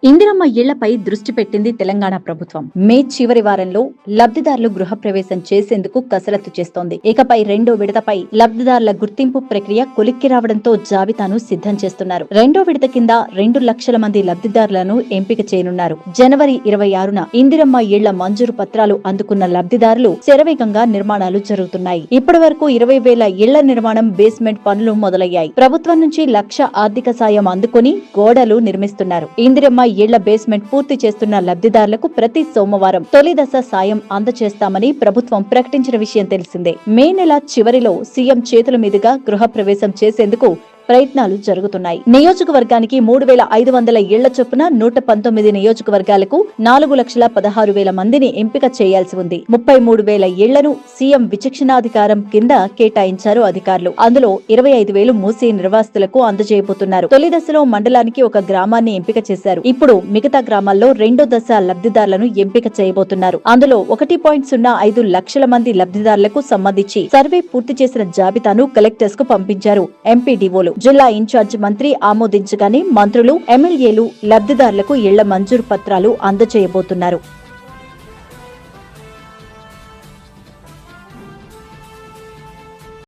ఇందిరమ్మ ఇళ్లపై దృష్టి పెట్టింది తెలంగాణ ప్రభుత్వం. మే చివరి వారంలో లబ్ధిదారులు గృహప్రవేశం చేసేందుకు కసరత్తు చేస్తోంది. ఇకపై రెండో విడతపై లబ్ధిదారుల గుర్తింపు ప్రక్రియ కొలిక్కి రావడంతో జాబితాను సిద్ధం చేస్తున్నారు. రెండో విడత కింద 2 లక్షల మంది లబ్ధిదారులను ఎంపిక చేయనున్నారు. జనవరి 26న ఇందిరమ్మ ఇళ్ల మంజూరు పత్రాలు అందుకున్న లబ్ధిదారులు శరవేగంగా నిర్మాణాలు జరుగుతున్నాయి. ఇప్పటి వరకు 20,000 ఇళ్ల నిర్మాణం బేస్మెంట్ పనులు మొదలయ్యాయి. ప్రభుత్వం నుంచి 1,00,000 ఆర్థిక సాయం అందుకుని గోడలు నిర్మిస్తున్నారు. ఇందిరమ్మ ఇళ్ల బేస్మెంట్ పూర్తి చేస్తున్న లబ్ధిదారులకు ప్రతి సోమవారం తొలి దశ సాయం అందజేస్తామని ప్రభుత్వం ప్రకటించిన విషయం తెలిసిందే. మే నెల చివరిలో సీఎం చేతుల మీదుగా గృహప్రవేశం చేసేందుకు ప్రయత్నాలు జరుగుతున్నాయి. నియోజకవర్గానికి 3,500 ఇళ్ల చొప్పున 119 నియోజకవర్గాలకు 4,16,000 మందిని ఎంపిక చేయాల్సి ఉంది. 33,000 ఇళ్లను సీఎం విచక్షణాధికారం కింద కేటాయించారు అధికారులు. అందులో 25,000 మూసీ నిర్వాసితులకు అందజేయబోతున్నారు. తొలి దశలో మండలానికి ఒక గ్రామాన్ని ఎంపిక చేశారు. ఇప్పుడు మిగతా గ్రామాల్లో రెండో దశ లబ్ధిదారులను ఎంపిక చేయబోతున్నారు. అందులో 1.05 లక్షల మంది లబ్ధిదారులకు సంబంధించి సర్వే పూర్తి చేసిన జాబితాను కలెక్టర్స్ కు పంపించారు ఎంపీడీఓలు. జిల్లా ఇన్ఛార్జ్ మంత్రి ఆమోదించగానే మంత్రులు, ఎమ్మెల్యేలు లబ్ధిదారులకు ఇళ్ల మంజూరు పత్రాలు అందజేయబోతున్నారు.